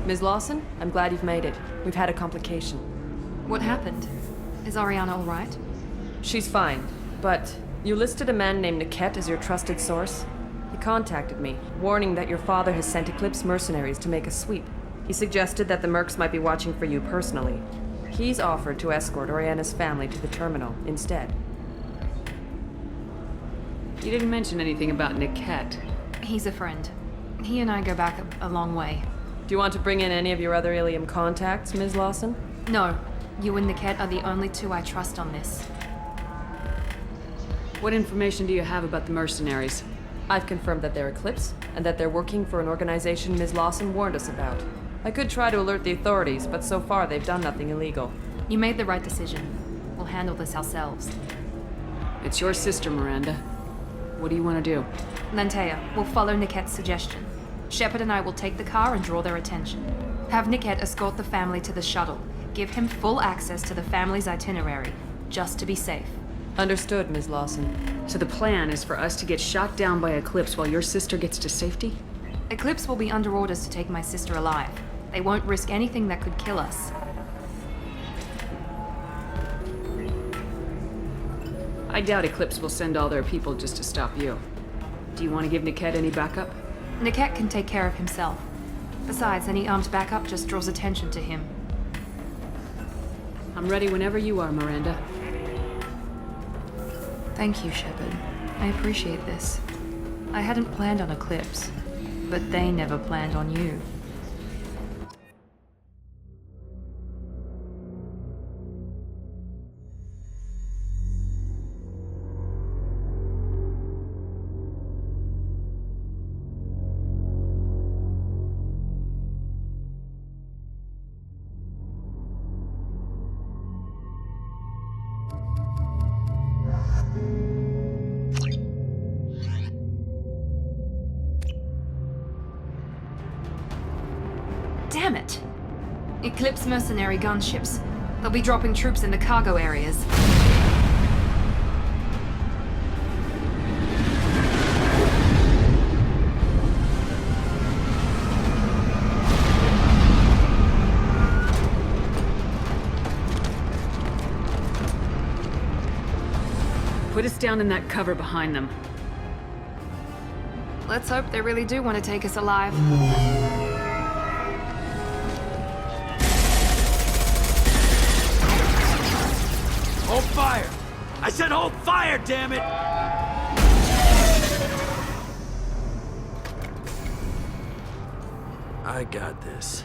Ms. Lawson, I'm glad you've made it. We've had a complication. What happened? Is Ariana all right? She's fine, but you listed a man named Niket as your trusted source. He contacted me, warning that your father has sent Eclipse mercenaries to make a sweep. He suggested that the mercs might be watching for you personally. He's offered to escort Oriana's family to the terminal instead. You didn't mention anything about Niket. He's a friend. He and I go back a long way. Do you want to bring in any of your other Ilium contacts, Ms. Lawson? No. You and Niket are the only two I trust on this. What information do you have about the mercenaries? I've confirmed that they're Eclipse, and that they're working for an organization Ms. Lawson warned us about. I could try to alert the authorities, but so far they've done nothing illegal. You made the right decision. We'll handle this ourselves. It's your sister, Miranda. What do you want to do? Lantea, we'll follow Niket's suggestion. Shepard and I will take the car and draw their attention. Have Niket escort the family to the shuttle. Give him full access to the family's itinerary, just to be safe. Understood, Ms. Lawson. So the plan is for us to get shot down by Eclipse while your sister gets to safety? Eclipse will be under orders to take my sister alive. They won't risk anything that could kill us. I doubt Eclipse will send all their people just to stop you. Do you want to give Niket any backup? Niket can take care of himself. Besides, any armed backup just draws attention to him. I'm ready whenever you are, Miranda. Thank you, Shepard. I appreciate this. I hadn't planned on Eclipse, but they never planned on you. Damn it! Eclipse mercenary gunships. They'll be dropping troops in the cargo areas. Put us down in that cover behind them. Let's hope they really do want to take us alive. Hold fire! I said hold fire, damn it! I got this.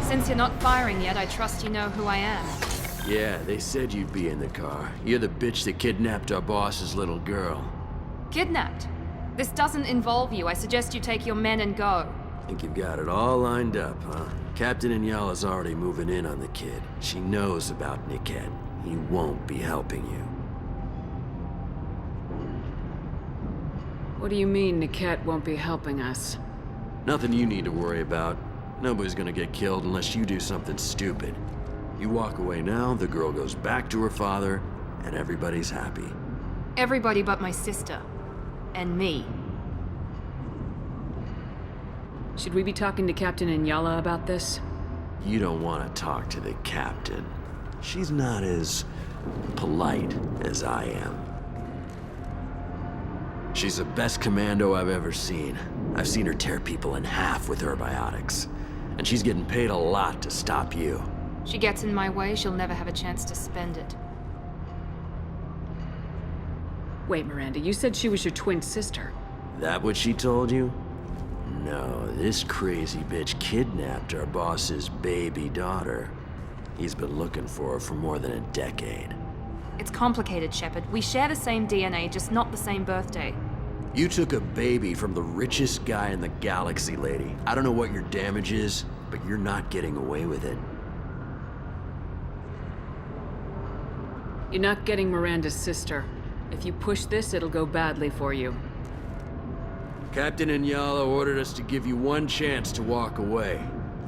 Since you're not firing yet, I trust you know who I am. Yeah, they said you'd be in the car. You're the bitch that kidnapped our boss's little girl. Kidnapped? This doesn't involve you. I suggest you take your men and go. Think you've got it all lined up, huh? Captain Inyala's already moving in on the kid. She knows about Niket. He won't be helping you. What do you mean Niket won't be helping us? Nothing you need to worry about. Nobody's gonna get killed unless you do something stupid. You walk away now, the girl goes back to her father, and everybody's happy. Everybody but my sister. And me. Should we be talking to Captain Inyala about this? You don't want to talk to the captain. She's not as polite as I am. She's the best commando I've ever seen. I've seen her tear people in half with her biotics. And she's getting paid a lot to stop you. She gets in my way, she'll never have a chance to spend it. Wait, Miranda, you said she was your twin sister. That what she told you? No, this crazy bitch kidnapped our boss's baby daughter. He's been looking for her for more than a decade. It's complicated, Shepard. We share the same DNA, just not the same birthday. You took a baby from the richest guy in the galaxy, lady. I don't know what your damage is, but you're not getting away with it. You're not getting Miranda's sister. If you push this, it'll go badly for you. Captain Inyala ordered us to give you one chance to walk away.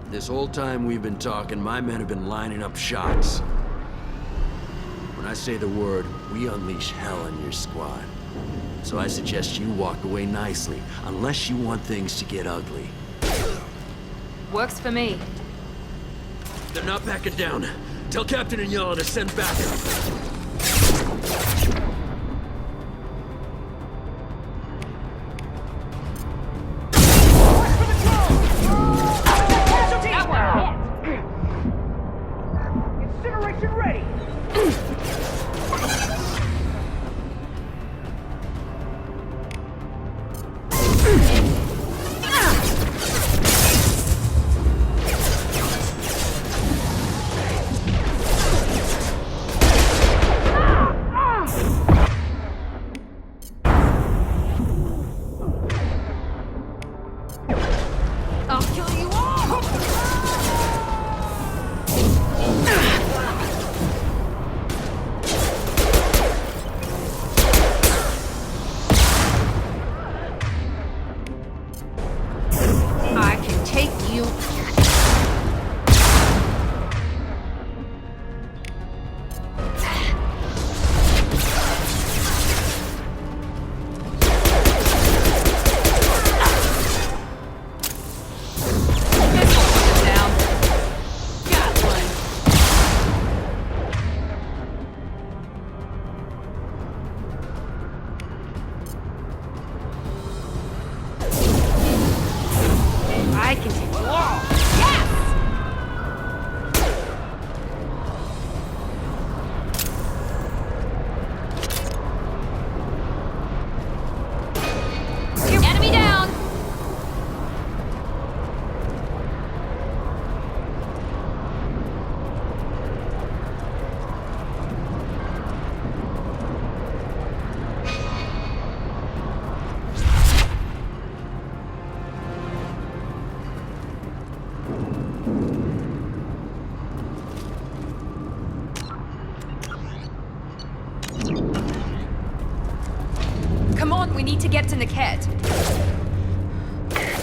This whole time we've been talking, my men have been lining up shots. When I say the word, we unleash hell in your squad. So I suggest you walk away nicely, unless you want things to get ugly. Works for me. They're not backing down. Tell Captain and Yellow to send backup. Incineration ready! I'll kill you all! I can take you. Down. Got one. I can take you all. Yes! Enemy down! Come on, we need to get to Niket.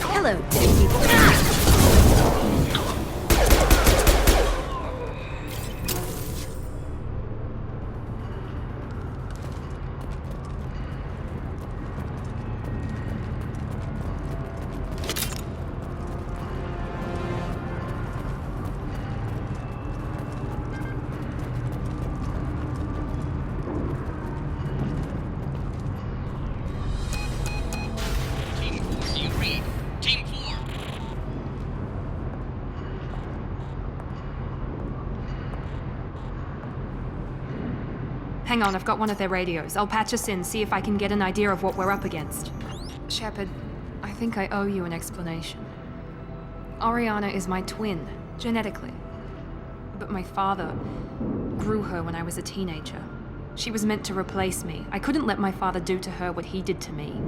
Hello, dead people. Team 4, do you read? Team 4. Hang on, I've got one of their radios. I'll patch us in, see if I can get an idea of what we're up against. Shepard, I think I owe you an explanation. Oriana is my twin, genetically. But my father grew her when I was a teenager. She was meant to replace me. I couldn't let my father do to her what he did to me.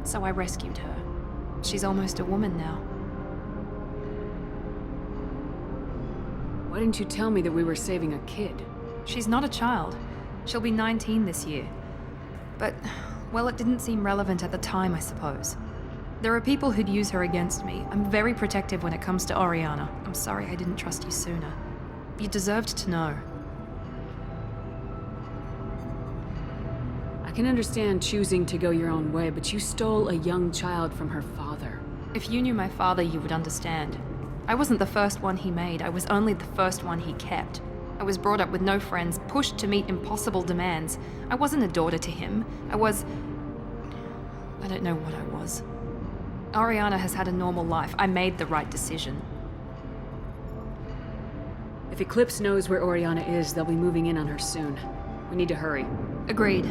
So I rescued her. She's almost a woman now. Why didn't you tell me that we were saving a kid? She's not a child. She'll be 19 this year. But, well, it didn't seem relevant at the time, I suppose. There are people who'd use her against me. I'm very protective when it comes to Oriana. I'm sorry I didn't trust you sooner. You deserved to know. I can understand choosing to go your own way, but you stole a young child from her father. If you knew my father, you would understand. I wasn't the first one he made. I was only the first one he kept. I was brought up with no friends, pushed to meet impossible demands. I wasn't a daughter to him. I don't know what I was. Oriana has had a normal life. I made the right decision. If Eclipse knows where Oriana is, they'll be moving in on her soon. We need to hurry. Agreed.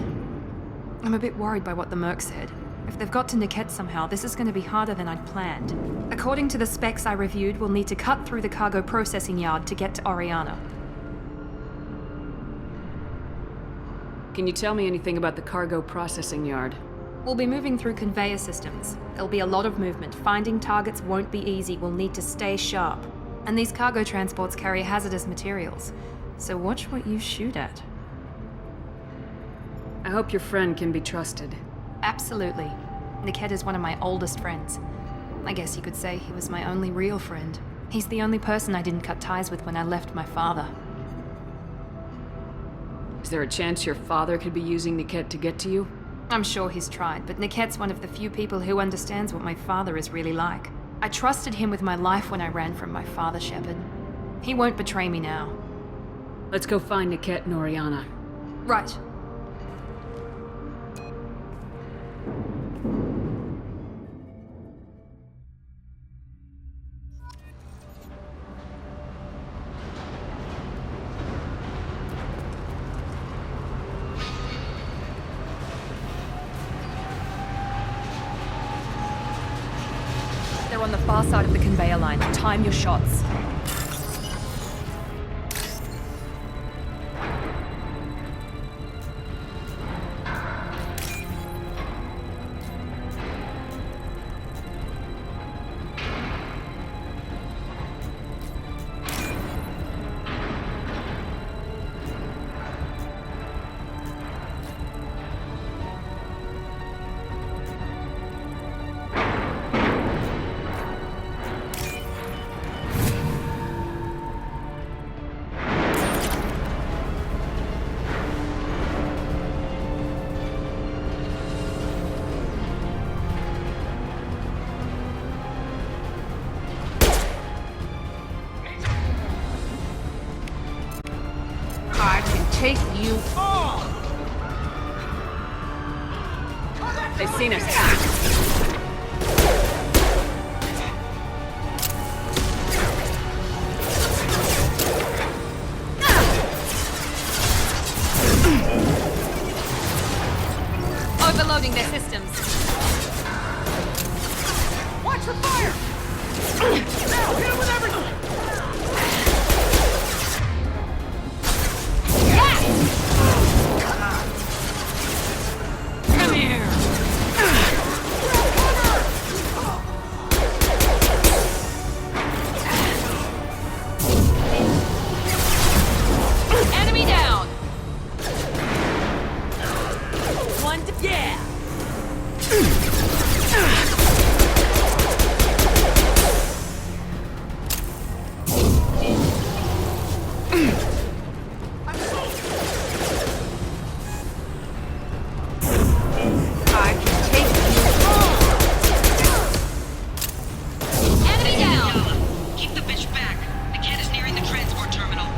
I'm a bit worried by what the Merc said. If they've got to Niket somehow, this is going to be harder than I'd planned. According to the specs I reviewed, we'll need to cut through the cargo processing yard to get to Oriana. Can you tell me anything about the cargo processing yard? We'll be moving through conveyor systems. There'll be a lot of movement. Finding targets won't be easy. We'll need to stay sharp. And these cargo transports carry hazardous materials. So watch what you shoot at. I hope your friend can be trusted. Absolutely. Niket is one of my oldest friends. I guess you could say he was my only real friend. He's the only person I didn't cut ties with when I left my father. Is there a chance your father could be using Niket to get to you? I'm sure he's tried, but Nickette's one of the few people who understands what my father is really like. I trusted him with my life when I ran from my father, Shepard. He won't betray me now. Let's go find Niket and Oriana. Right. They're on the far side of the conveyor line. Time your shots. I can take you on! They've seen us. Overloading their systems. Watch for fire! Now, hit him with everything! Come here. Enemy down. One to yeah. I can take you on! Enemy down. Yala, keep the bitch back. Niket is nearing the transport terminal.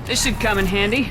This should come in handy.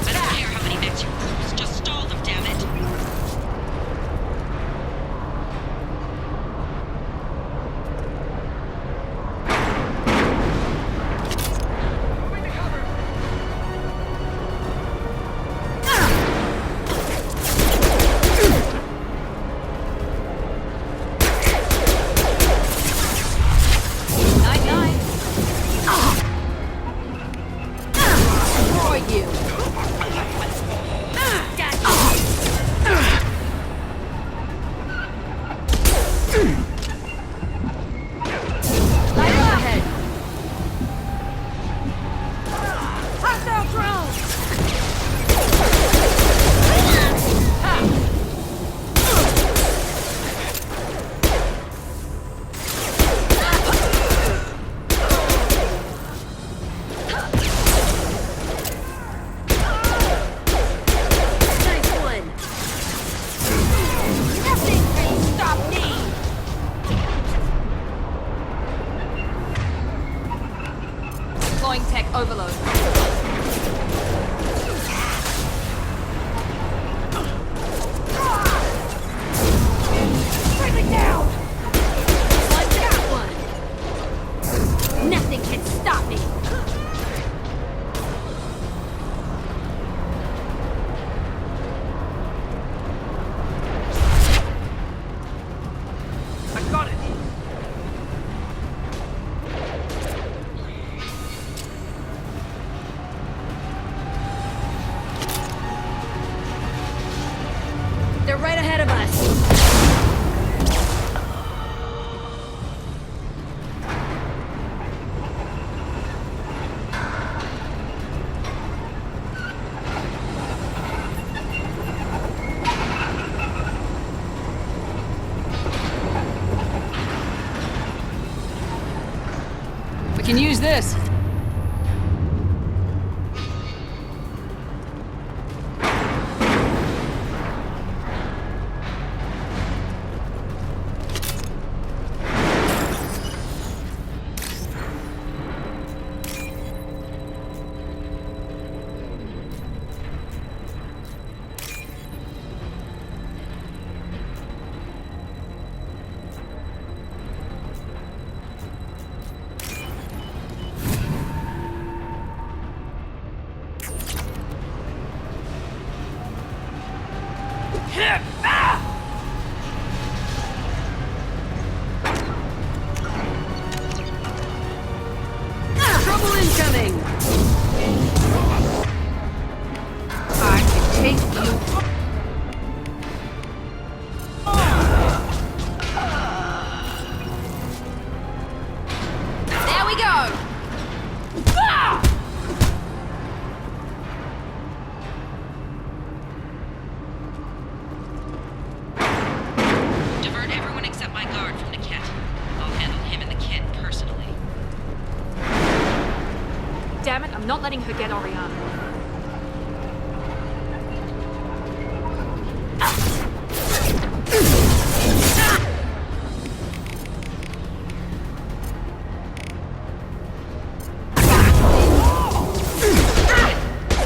I don't care how many mechs you lose. Just stall them, damn it. Night night. can use this. Trouble incoming! I can take you. There we go! Divert everyone except my guard from Niket. I'll handle him and the kid personally. Damn it, I'm not letting her get Oriana.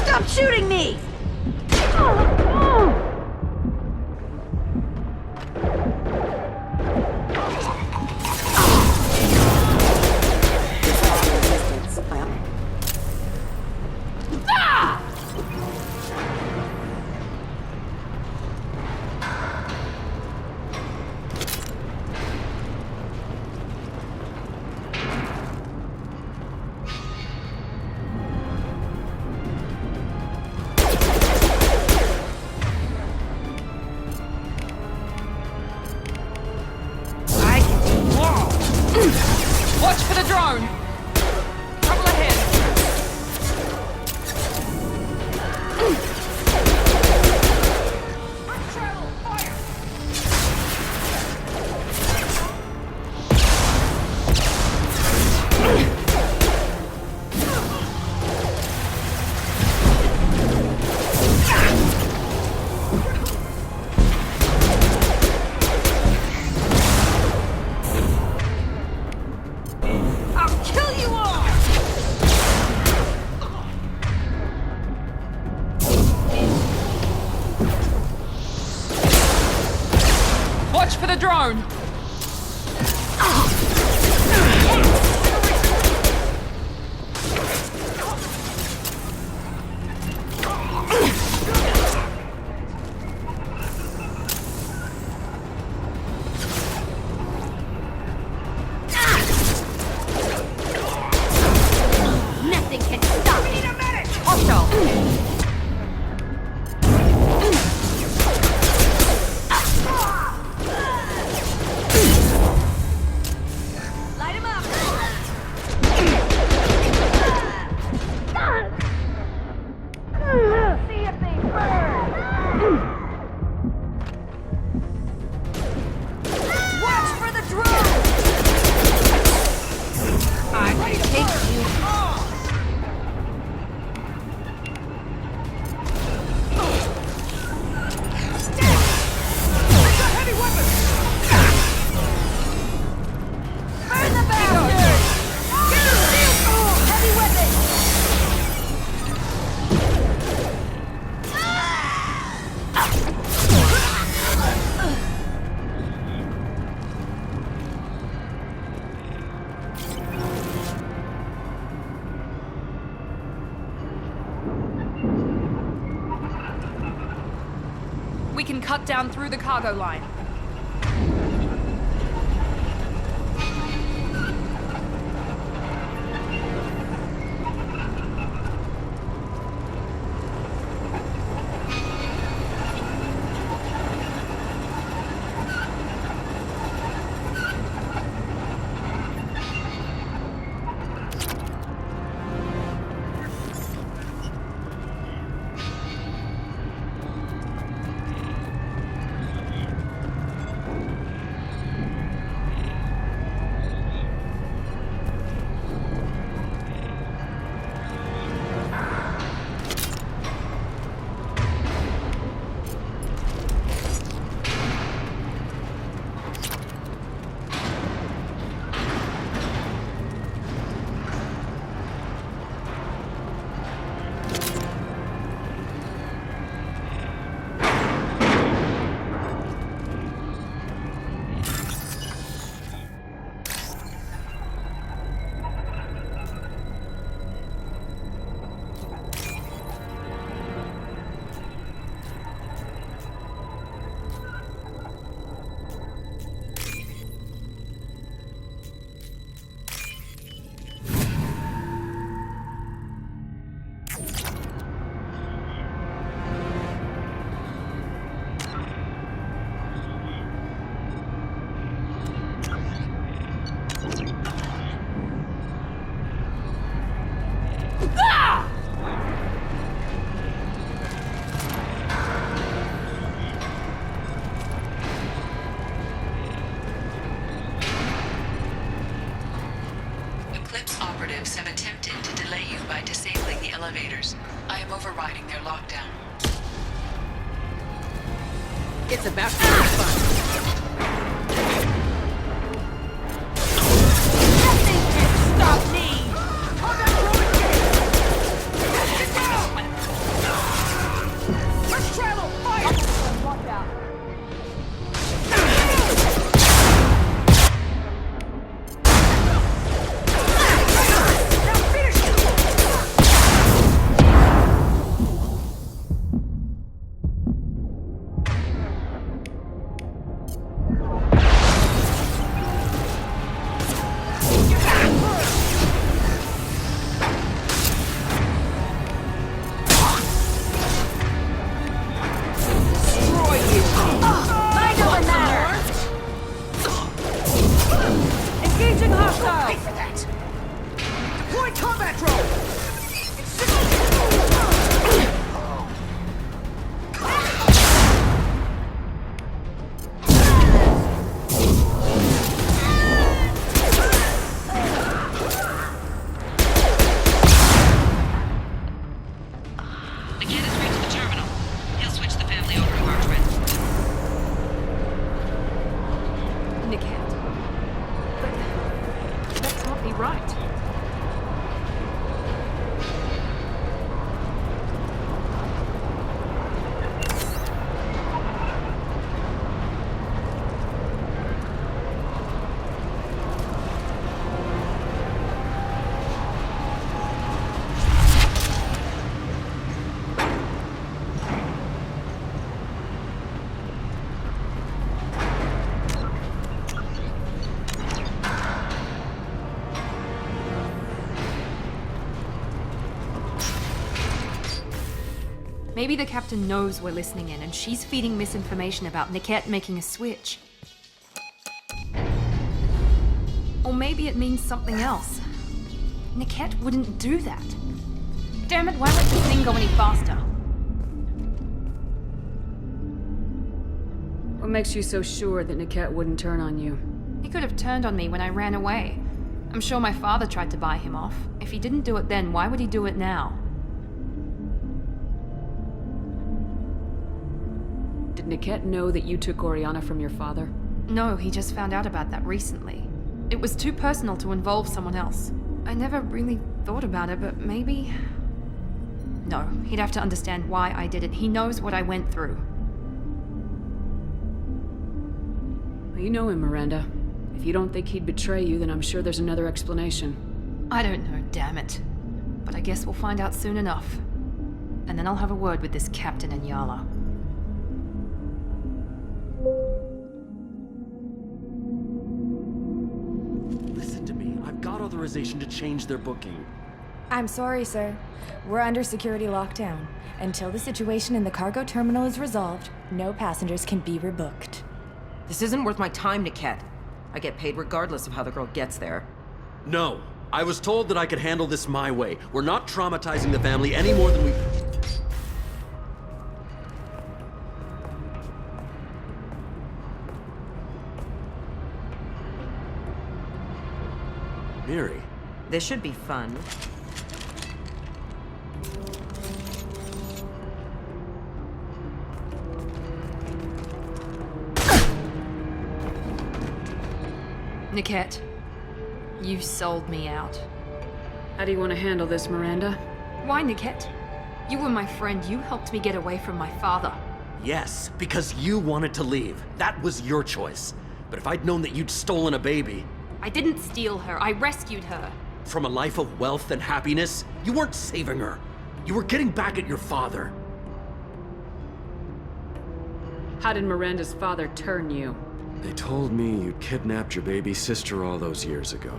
Stop shooting me! Watch for the drone! Trouble ahead! I'll kill you all! Watch for the drone! Nothing can stop me. Hostile! Light him up! See if they burn! Watch for the drone! I can take you all! Burn the bastard! Get a steel heavy weapon! We can cut down through the cargo line. Eclipse operatives have attempted to delay you by disabling the elevators. I am overriding their lockdown. It's about to be fun. Nothing can stop me! Let's travel! Fire! Watch out! Now finish it! Mind over matter! Engaging hostile! For that. Deploy combat drone! The kid has reached the terminal. He'll switch the family over to Margarine. Niket. But that can't be right. Maybe the captain knows we're listening in and she's feeding misinformation about Niket making a switch. Or maybe it means something else. Niket wouldn't do that. Damn it, why let this thing go any faster? What makes you so sure that Niket wouldn't turn on you? He could have turned on me when I ran away. I'm sure my father tried to buy him off. If he didn't do it then, why would he do it now? Did Niket know that you took Oriana from your father? No, he just found out about that recently. It was too personal to involve someone else. I never really thought about it, but maybe... No, he'd have to understand why I did it. He knows what I went through. Well, you know him, Miranda. If you don't think he'd betray you, then I'm sure there's another explanation. I don't know, damn it. But I guess we'll find out soon enough. And then I'll have a word with this captain and Yala. Listen to me. I've got authorization to change their booking. I'm sorry, sir. We're under security lockdown. Until the situation in the cargo terminal is resolved, no passengers can be rebooked. This isn't worth my time, Niket. I get paid regardless of how the girl gets there. No. I was told that I could handle this my way. We're not traumatizing the family any more than we... Miri. This should be fun. Niket, you sold me out. How do you want to handle this, Miranda? Why, Niket? You were my friend. You helped me get away from my father. Yes, because you wanted to leave. That was your choice. But if I'd known that you'd stolen a baby... I didn't steal her. I rescued her. From a life of wealth and happiness, you weren't saving her. You were getting back at your father. How did Miranda's father turn you? They told me you'd kidnapped your baby sister all those years ago.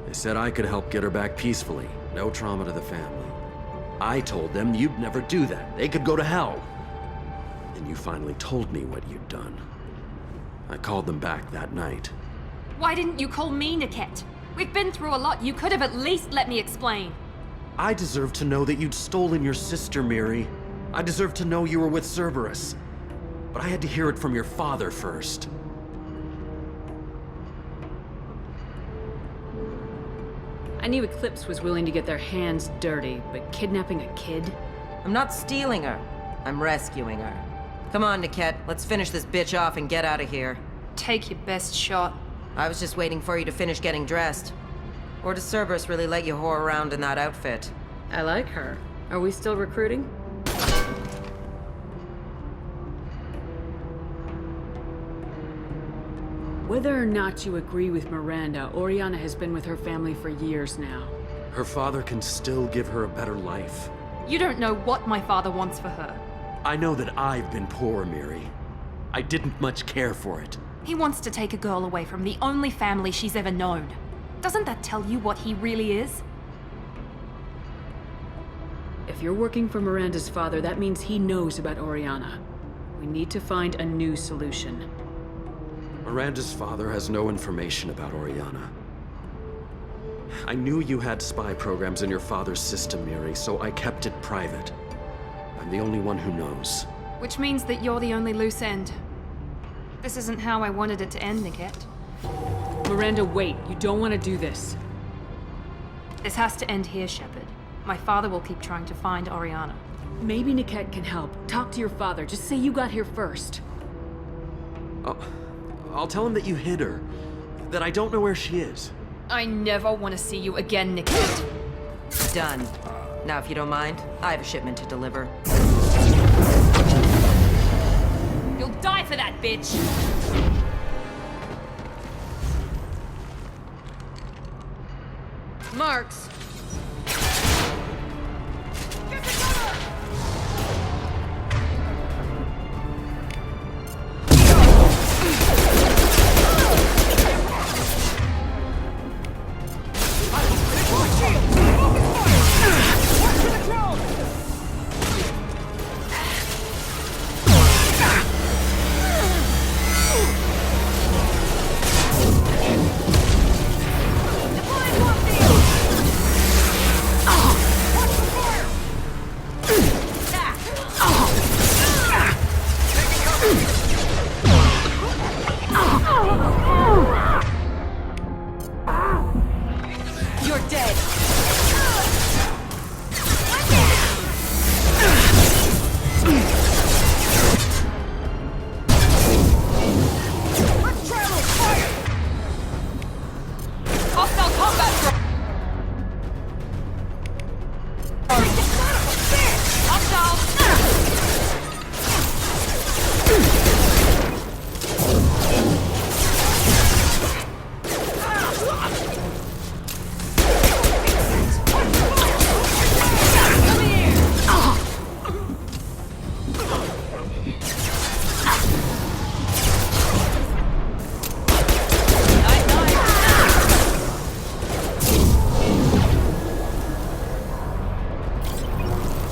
They said I could help get her back peacefully. No trauma to the family. I told them you'd never do that. They could go to hell. And you finally told me what you'd done. I called them back that night. Why didn't you call me, Niket? We've been through a lot. You could have at least let me explain. I deserve to know that you'd stolen your sister, Miri. I deserve to know you were with Cerberus. But I had to hear it from your father first. I knew Eclipse was willing to get their hands dirty, but kidnapping a kid? I'm not stealing her. I'm rescuing her. Come on, Niket. Let's finish this bitch off and get out of here. Take your best shot. I was just waiting for you to finish getting dressed. Or does Cerberus really let you whore around in that outfit? I like her. Are we still recruiting? Whether or not you agree with Miranda, Oriana has been with her family for years now. Her father can still give her a better life. You don't know what my father wants for her. I know that I've been poor, Miri. I didn't much care for it. He wants to take a girl away from the only family she's ever known. Doesn't that tell you what he really is? If you're working for Miranda's father, that means he knows about Oriana. We need to find a new solution. Miranda's father has no information about Oriana. I knew you had spy programs in your father's system, Miri, so I kept it private. I'm the only one who knows. Which means that you're the only loose end. This isn't how I wanted it to end, Niket. Miranda, wait. You don't want to do this. This has to end here, Shepard. My father will keep trying to find Oriana. Maybe Niket can help. Talk to your father. Just say you got here first. I'll tell him that you hid her. That I don't know where she is. I never want to see you again, Niket. Done. Now, if you don't mind, I have a shipment to deliver. You'll die for that, bitch! Marks! Get the gunner!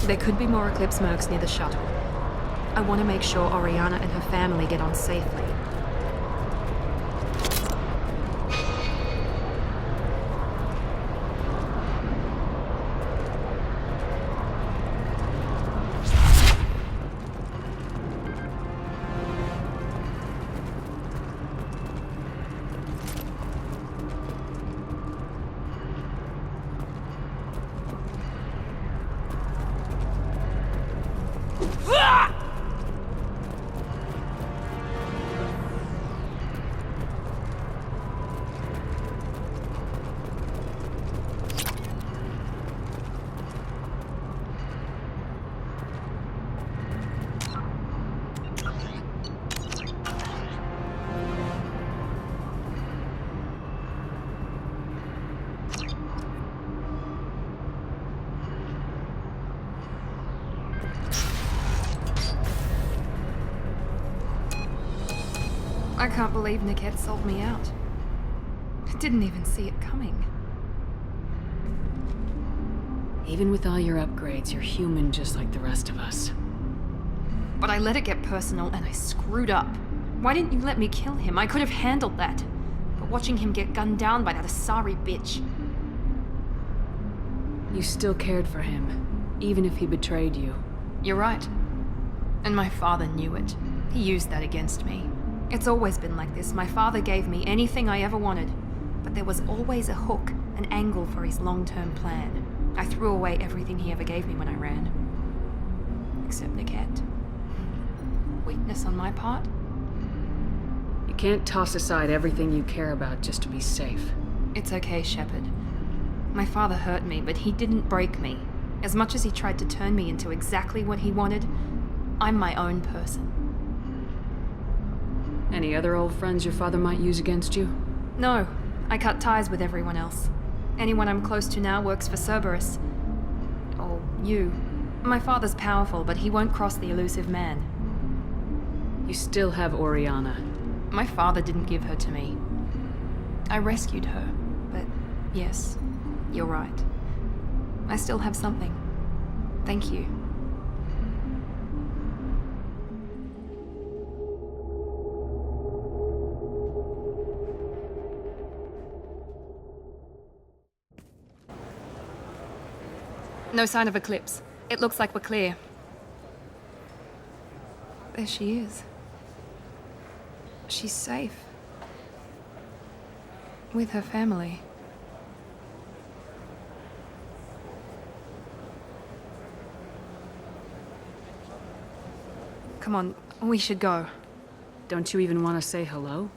There could be more Eclipse mercs near the shuttle. I want to make sure Oriana and her family get on safely. I can't believe Niket sold me out. I didn't even see it coming. Even with all your upgrades, you're human just like the rest of us. But I let it get personal and I screwed up. Why didn't you let me kill him? I could have handled that. But watching him get gunned down by that Asari bitch. You still cared for him, even if he betrayed you. You're right. And my father knew it. He used that against me. It's always been like this. My father gave me anything I ever wanted. But there was always a hook, an angle for his long-term plan. I threw away everything he ever gave me when I ran. Except Niket. Weakness on my part? You can't toss aside everything you care about just to be safe. It's okay, Shepard. My father hurt me, but he didn't break me. As much as he tried to turn me into exactly what he wanted, I'm my own person. Any other old friends your father might use against you? No, I cut ties with everyone else. Anyone I'm close to now works for Cerberus. Or you. My father's powerful, but he won't cross the elusive man. You still have Oriana. My father didn't give her to me. I rescued her, but yes, you're right. I still have something. Thank you. No sign of Eclipse. It looks like we're clear. There she is. She's safe. With her family. Come on, we should go. Don't you even want to say hello?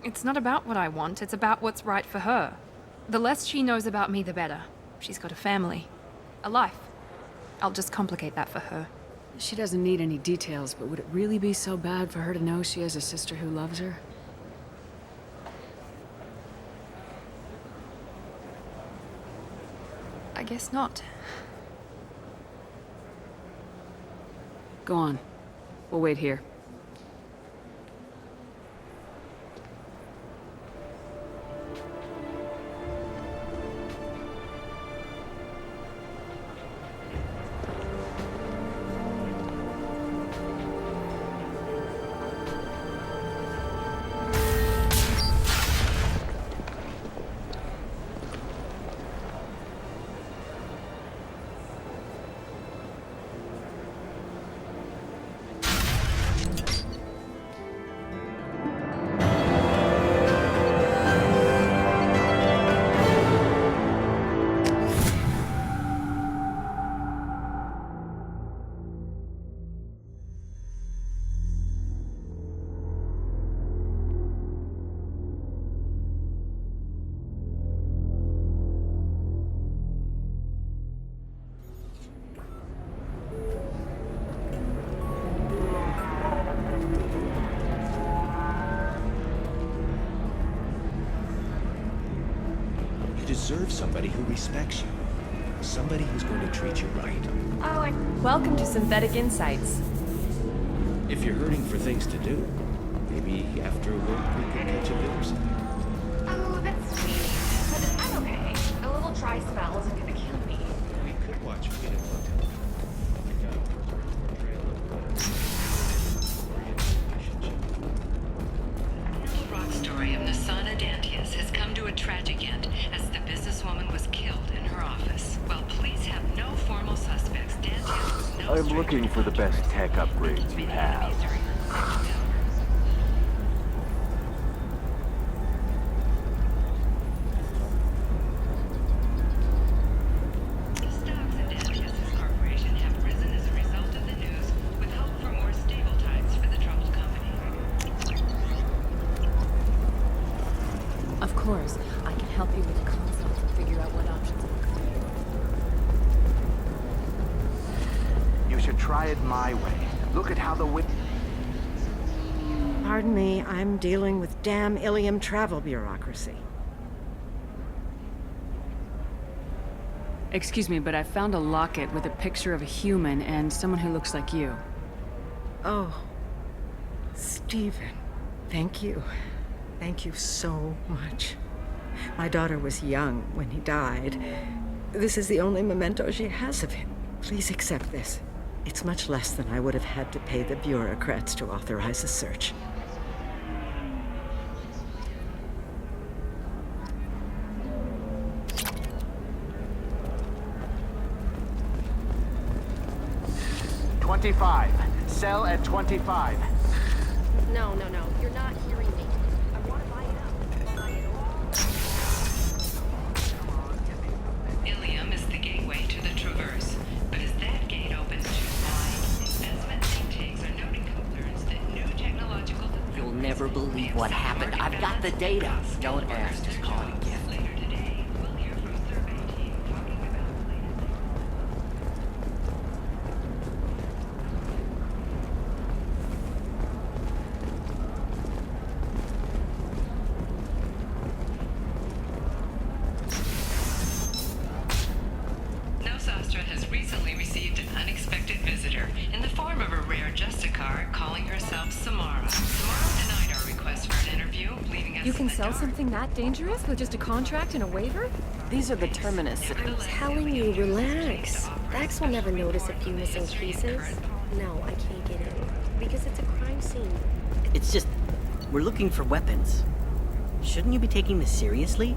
It's not about what I want, it's about what's right for her. The less she knows about me, the better. She's got a family. A life. I'll just complicate that for her. She doesn't need any details, but would it really be so bad for her to know she has a sister who loves her? I guess not. Go on. We'll wait here. You deserve somebody who respects you. Somebody who's going to treat you right. Oh, and welcome to Synthetic Insights. If you're hurting for things to do, maybe after work we could catch a bit or something. Oh, that's sweet. But I'm okay. A little dry spell isn't gonna kill me. We could watch Freedom Hotel. Find out her portrayal of what a relationship. The rock story of Nasana Dantius has come to a tragic end as the businesswoman was killed in her office. While police have no formal suspects, Dantius was no I'm looking for the best tech upgrades you have. Of course, I can help you with the consult to figure out what options You should try it my way. Look at how the whip... Pardon me, I'm dealing with damn Ilium travel bureaucracy. Excuse me, but I found a locket with a picture of a human and someone who looks like you. Oh, Stephen, thank you. Thank you so much. My daughter was young when he died. This is the only memento she has of him. Please accept this. It's much less than I would have had to pay the bureaucrats to authorize a search. $25. Sell at $25. No, you're not hearing me. I want to buy it up. Buy it all. the data. Don't ask, just call it a gift. Nosastra has recently received an unexpected visitor in the form of a rare Justicar calling herself Samara. Samara denied our request for an interview, leaving us You can in the sell dark. something that dangerous with just a contract and a waiver? These are the Terminus. I'm telling you, relax. Vax will never notice a few missing pieces. No, I can't get in. Because it's a crime scene. It's just, we're looking for weapons. Shouldn't you be taking this seriously?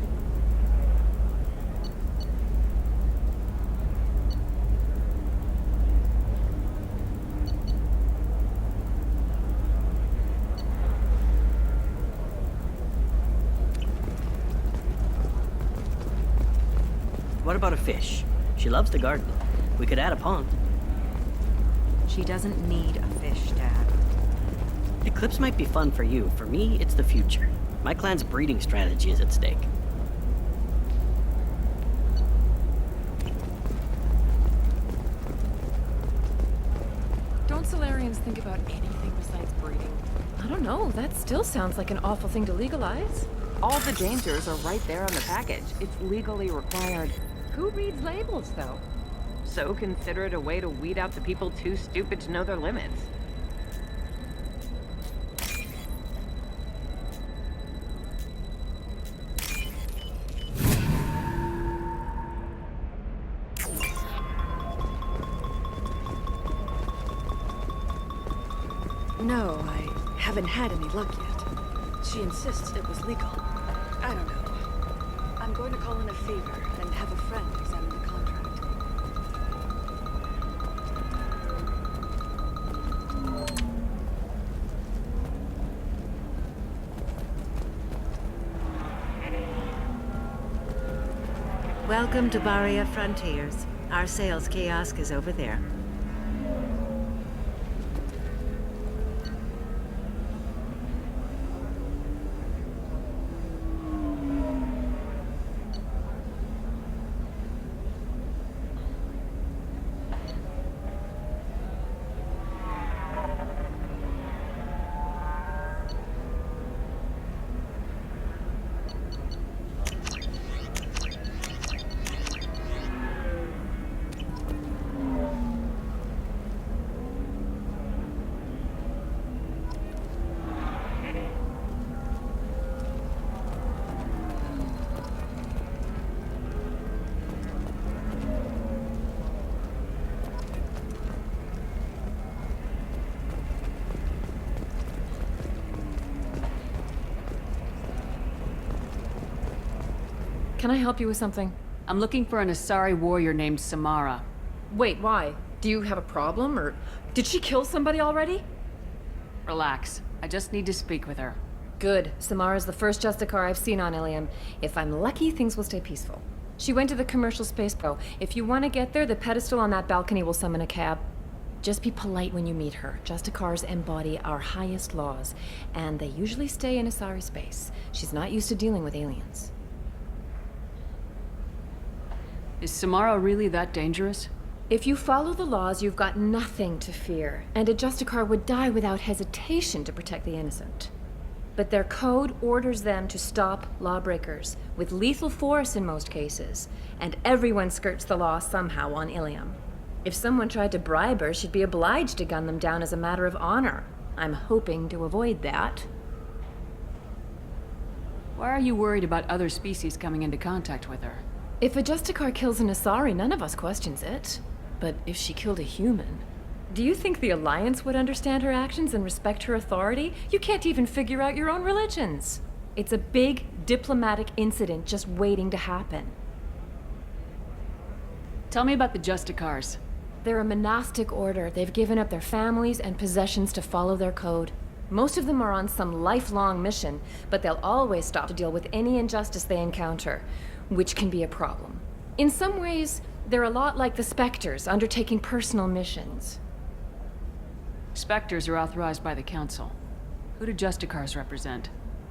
What about a fish? She loves to garden. We could add a pond. She doesn't need a fish, Dad. Eclipse might be fun for you. For me, it's the future. My clan's breeding strategy is at stake. Don't Solarians think about anything besides breeding? I don't know, that still sounds like an awful thing to legalize. All the dangers are right there on the package. It's legally required. Who reads labels, though? So consider it a way to weed out the people too stupid to know their limits. No, I haven't had any luck yet. She insists it was legal. I don't know. I'm going to call in a favor and have a friend examine the contract. Welcome to Barria Frontiers. Our sales kiosk is over there. Can I help you with something? I'm looking for an Asari warrior named Samara. Wait, why? Do you have a problem, or did she kill somebody already? Relax. I just need to speak with her. Good. Samara's the first Justicar I've seen on Ilium. If I'm lucky, things will stay peaceful. She went to the commercial space pro. If you want to get there, the pedestal on that balcony will summon a cab. Just be polite when you meet her. Justicars embody our highest laws, and they usually stay in Asari space. She's not used to dealing with aliens. Is Samara really that dangerous? If you follow the laws, you've got nothing to fear, and a Justicar would die without hesitation to protect the innocent. But their code orders them to stop lawbreakers, with lethal force in most cases, and everyone skirts the law somehow on Ilium. If someone tried to bribe her, she'd be obliged to gun them down as a matter of honor. I'm hoping to avoid that. Why are you worried about other species coming into contact with her? If a Justicar kills an Asari, none of us questions it. But if she killed a human... Do you think the Alliance would understand her actions and respect her authority? You can't even figure out your own religions. It's a big diplomatic incident just waiting to happen. Tell me about the Justicars. They're a monastic order. They've given up their families and possessions to follow their code. Most of them are on some lifelong mission, but they'll always stop to deal with any injustice they encounter, which can be a problem. In some ways, they're a lot like the Spectres, undertaking personal missions. Spectres are authorized by the Council. Who do Justicars represent?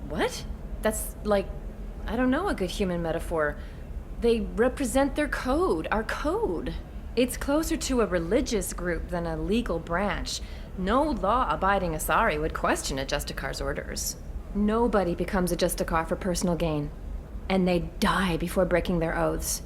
What? That's like, I don't know, a good human metaphor. They represent their code, our code. It's closer to a religious group than a legal branch. No law-abiding Asari would question a Justicar's orders. Nobody becomes a Justicar for personal gain. And they die before breaking their oaths.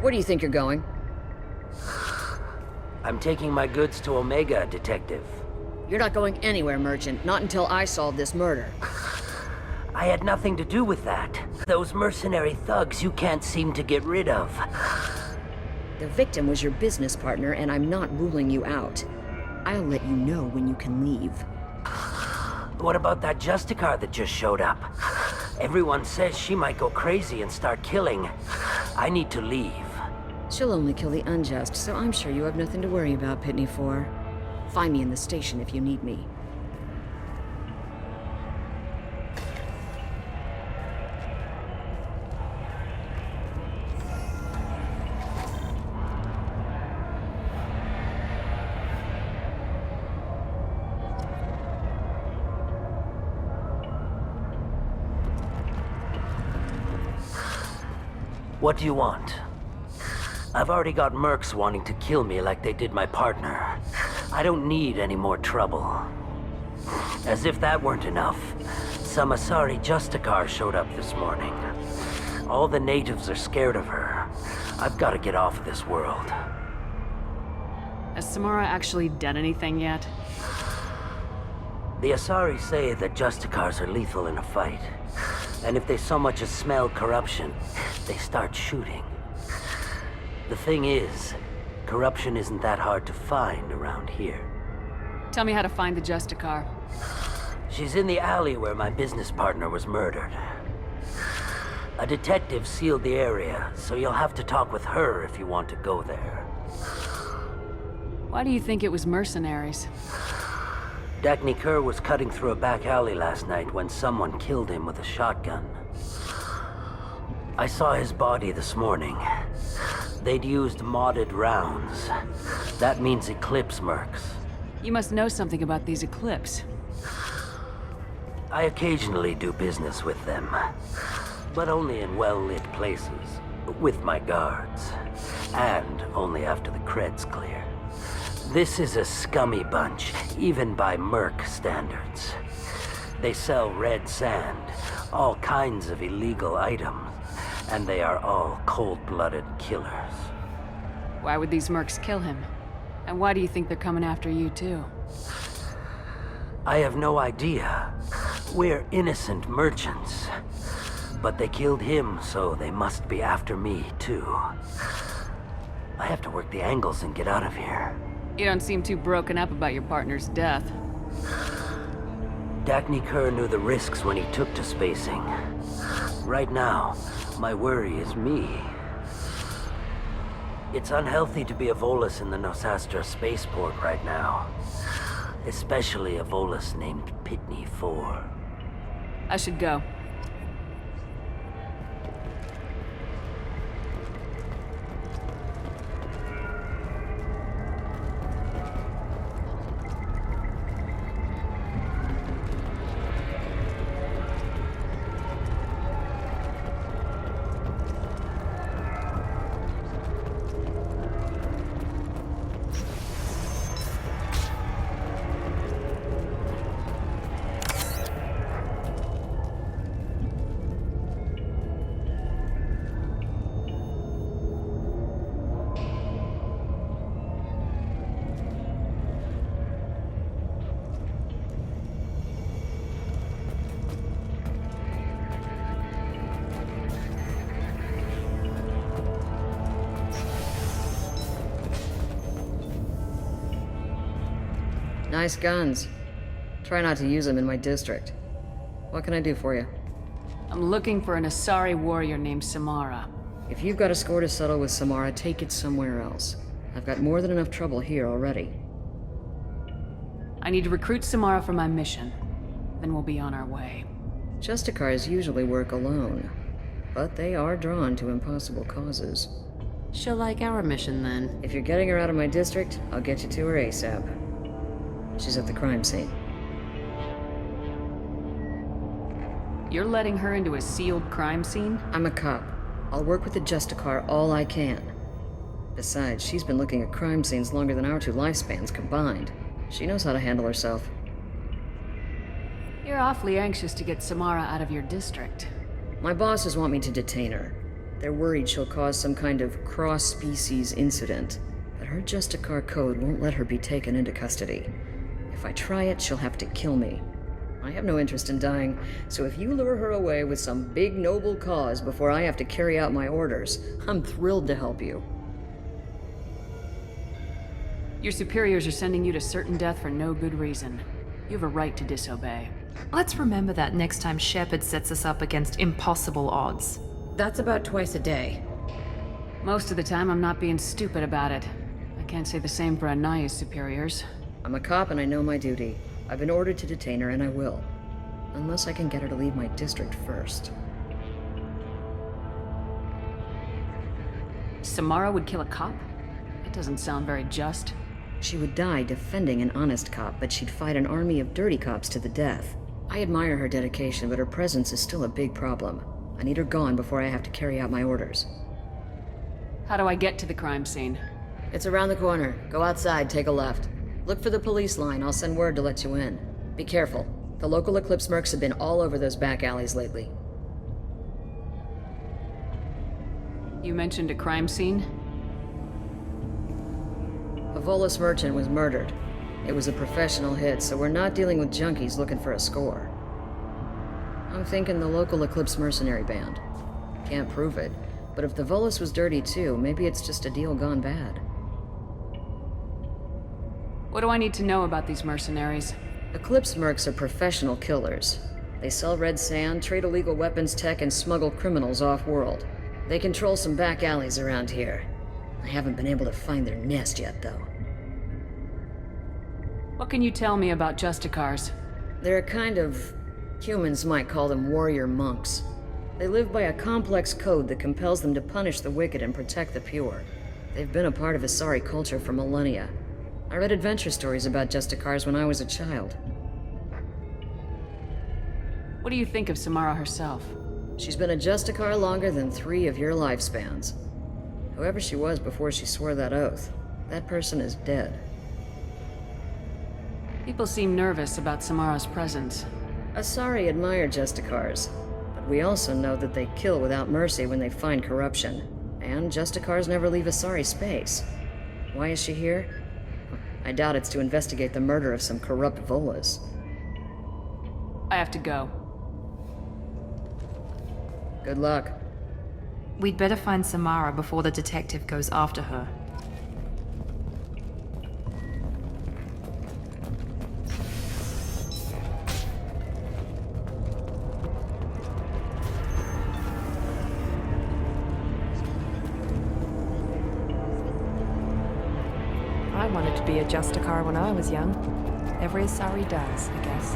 Where do you think you're going? I'm taking my goods to Omega, Detective. You're not going anywhere, Merchant. Not until I solve this murder. I had nothing to do with that. Those mercenary thugs you can't seem to get rid of. The victim was your business partner, and I'm not ruling you out. I'll let you know when you can leave. What about that Justicar that just showed up? Everyone says she might go crazy and start killing. I need to leave. She'll only kill the unjust, so I'm sure you have nothing to worry about, Pitney 4. Find me in the station if you need me. What do you want? I've already got mercs wanting to kill me like they did my partner. I don't need any more trouble. As if that weren't enough, some Asari Justicar showed up this morning. All the natives are scared of her. I've got to get off of this world. Has Samara actually done anything yet? The Asari say that Justicars are lethal in a fight. And if they so much as smell corruption, they start shooting. The thing is, corruption isn't that hard to find around here. Tell me how to find the Justicar. She's in the alley where my business partner was murdered. A detective sealed the area, so you'll have to talk with her if you want to go there. Why do you think it was mercenaries? Dagny Kerr was cutting through a back alley last night when someone killed him with a shotgun. I saw his body this morning. They'd used modded rounds. That means Eclipse mercs. You must know something about these Eclipse. I occasionally do business with them, but only in well-lit places, with my guards, and only after the cred's clear. This is a scummy bunch, even by merc standards. They sell red sand, all kinds of illegal items, and they are all cold-blooded killers. Why would these mercs kill him? And why do you think they're coming after you, too? I have no idea. We're innocent merchants. But they killed him, so they must be after me, too. I have to work the angles and get out of here. You don't seem too broken up about your partner's death. Dagny Kerr knew the risks when he took to spacing. Right now, my worry is me. It's unhealthy to be a Volus in the Nosastra spaceport right now. Especially a Volus named Pitney 4. I should go. Nice guns. Try not to use them in my district. What can I do for you? I'm looking for an Asari warrior named Samara. If you've got a score to settle with Samara, take it somewhere else. I've got more than enough trouble here already. I need to recruit Samara for my mission. Then we'll be on our way. Justicars usually work alone, but they are drawn to impossible causes. She'll like our mission, then. If you're getting her out of my district, I'll get you to her ASAP. She's at the crime scene. You're letting her into a sealed crime scene? I'm a cop. I'll work with the Justicar all I can. Besides, she's been looking at crime scenes longer than our 2 lifespans combined. She knows how to handle herself. You're awfully anxious to get Samara out of your district. My bosses want me to detain her. They're worried she'll cause some kind of cross-species incident, but her Justicar code won't let her be taken into custody. If I try it, she'll have to kill me. I have no interest in dying, so if you lure her away with some big noble cause before I have to carry out my orders, I'm thrilled to help you. Your superiors are sending you to certain death for no good reason. You have a right to disobey. Let's remember that next time Shepard sets us up against impossible odds. That's about twice a day. Most of the time, I'm not being stupid about it. I can't say the same for Anaya's superiors. I'm a cop and I know my duty. I've been ordered to detain her and I will. Unless I can get her to leave my district first. Samara would kill a cop? It doesn't sound very just. She would die defending an honest cop, but she'd fight an army of dirty cops to the death. I admire her dedication, but her presence is still a big problem. I need her gone before I have to carry out my orders. How do I get to the crime scene? It's around the corner. Go outside, take a left. Look for the police line. I'll send word to let you in. Be careful. The local Eclipse mercs have been all over those back alleys lately. You mentioned a crime scene? A Volus merchant was murdered. It was a professional hit, so we're not dealing with junkies looking for a score. I'm thinking the local Eclipse mercenary band. Can't prove it, but if the Volus was dirty too, maybe it's just a deal gone bad. What do I need to know about these mercenaries? Eclipse mercs are professional killers. They sell red sand, trade illegal weapons tech, and smuggle criminals off-world. They control some back alleys around here. I haven't been able to find their nest yet, though. What can you tell me about Justicars? They're a kind of... humans might call them warrior monks. They live by a complex code that compels them to punish the wicked and protect the pure. They've been a part of Asari culture for millennia. I read adventure stories about Justicars when I was a child. What do you think of Samara herself? She's been a Justicar longer than 3 of your lifespans. Whoever she was before she swore that oath, that person is dead. People seem nervous about Samara's presence. Asari admire Justicars, but we also know that they kill without mercy when they find corruption. And Justicars never leave Asari space. Why is she here? I doubt it's to investigate the murder of some corrupt Volas. I have to go. Good luck. We'd better find Samara before the detective goes after her. I wanted to be a Justicar when I was young. Every Asari does, I guess.